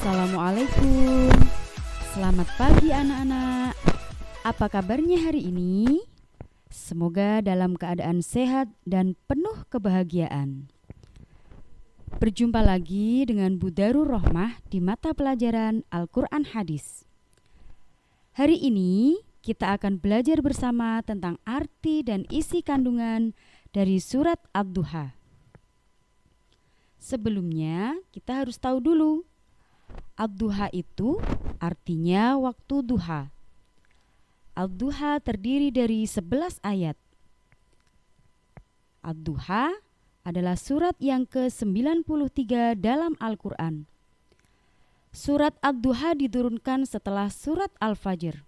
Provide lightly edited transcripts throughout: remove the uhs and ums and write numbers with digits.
Assalamualaikum. Selamat pagi anak-anak. Apa kabarnya hari ini? Semoga dalam keadaan sehat dan penuh kebahagiaan. Berjumpa lagi dengan Bu Darul Rohmah di mata pelajaran Al-Quran Hadis. Hari ini kita akan belajar bersama tentang arti dan isi kandungan dari surat Ad-Duha. Sebelumnya kita harus tahu dulu, Ad-Duha itu artinya waktu duha. Ad-Duha terdiri dari 11 ayat. Ad-Duha adalah surat yang ke-93 dalam Al-Quran. Surat Ad-Duha diturunkan setelah surat Al-Fajr.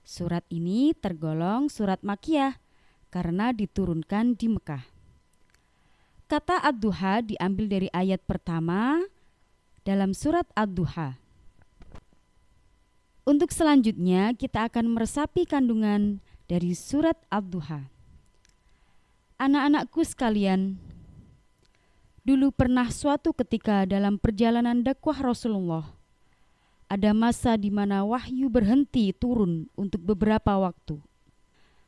Surat ini tergolong surat Makkiyah karena diturunkan di Mekah. Kata Ad-Duha diambil dari ayat pertama dalam surat Ad-Duha. Untuk selanjutnya kita akan meresapi kandungan dari surat Ad-Duha. Anak-anakku sekalian, dulu pernah suatu ketika dalam perjalanan dakwah Rasulullah, ada masa di mana wahyu berhenti turun untuk beberapa waktu.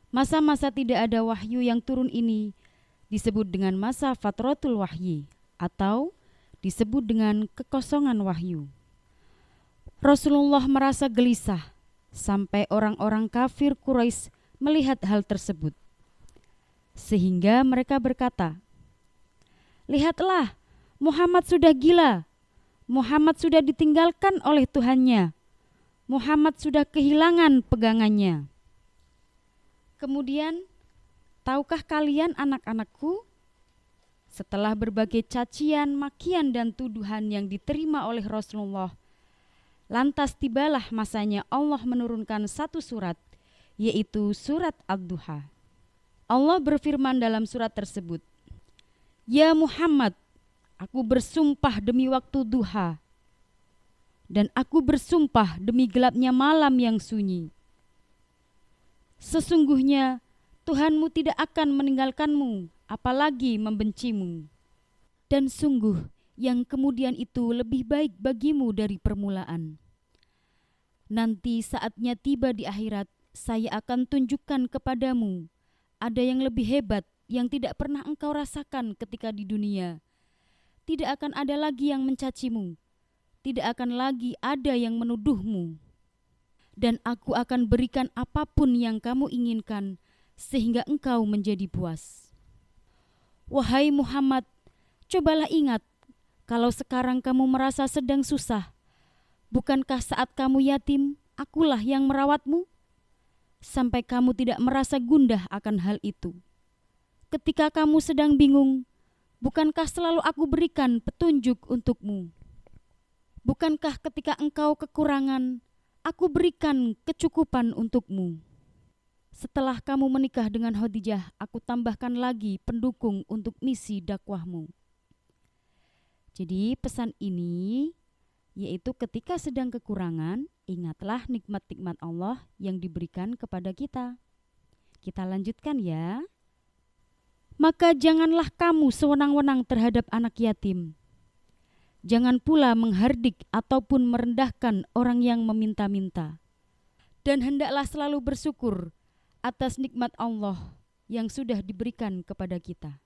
Masa-masa tidak ada wahyu yang turun ini disebut dengan masa fatratul wahyi atau disebut dengan kekosongan wahyu. Rasulullah merasa gelisah sampai orang-orang kafir Quraisy melihat hal tersebut. Sehingga mereka berkata, "Lihatlah, Muhammad sudah gila. Muhammad sudah ditinggalkan oleh Tuhannya. Muhammad sudah kehilangan pegangannya." Kemudian, tahukah kalian anak-anakku, setelah berbagai cacian, makian, dan tuduhan yang diterima oleh Rasulullah, lantas tibalah masanya Allah menurunkan satu surat, yaitu surat Ad-Duha. Allah berfirman dalam surat tersebut, "Ya Muhammad, aku bersumpah demi waktu duha, dan aku bersumpah demi gelapnya malam yang sunyi. Sesungguhnya Tuhanmu tidak akan meninggalkanmu, apalagi membencimu. Dan sungguh yang kemudian itu lebih baik bagimu dari permulaan. Nanti saatnya tiba di akhirat, saya akan tunjukkan kepadamu ada yang lebih hebat yang tidak pernah engkau rasakan ketika di dunia. Tidak akan ada lagi yang mencacimu, tidak akan lagi ada yang menuduhmu. Dan aku akan berikan apapun yang kamu inginkan sehingga engkau menjadi puas. Wahai Muhammad, cobalah ingat, kalau sekarang kamu merasa sedang susah, bukankah saat kamu yatim, akulah yang merawatmu? Sampai kamu tidak merasa gundah akan hal itu. Ketika kamu sedang bingung, bukankah selalu aku berikan petunjuk untukmu? Bukankah ketika engkau kekurangan, aku berikan kecukupan untukmu? Setelah kamu menikah dengan Khadijah, aku tambahkan lagi pendukung untuk misi dakwahmu." Jadi pesan ini yaitu ketika sedang kekurangan, ingatlah nikmat-nikmat Allah yang diberikan kepada kita. Kita lanjutkan ya. "Maka janganlah kamu sewenang-wenang terhadap anak yatim. Jangan pula menghardik ataupun merendahkan orang yang meminta-minta. Dan hendaklah selalu bersyukur atas nikmat Allah yang sudah diberikan kepada kita."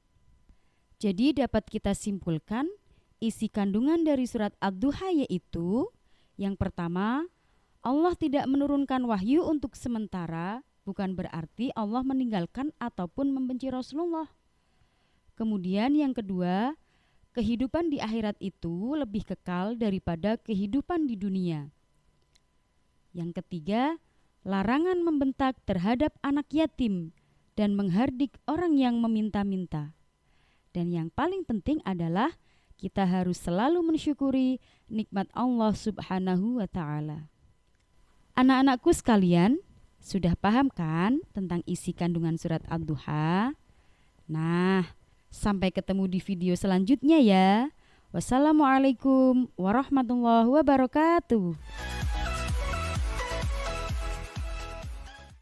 Jadi dapat kita simpulkan isi kandungan dari surat Ad-Duha yaitu, yang pertama, Allah tidak menurunkan wahyu untuk sementara, bukan berarti Allah meninggalkan ataupun membenci Rasulullah. Kemudian yang kedua, kehidupan di akhirat itu lebih kekal daripada kehidupan di dunia. Yang ketiga, larangan membentak terhadap anak yatim dan menghardik orang yang meminta-minta. Dan yang paling penting adalah kita harus selalu mensyukuri nikmat Allah Subhanahu wa Ta'ala. Anak-anakku sekalian, sudah paham kan tentang isi kandungan surat Ad-Duha? Nah, sampai ketemu di video selanjutnya ya. Wassalamualaikum warahmatullahi wabarakatuh.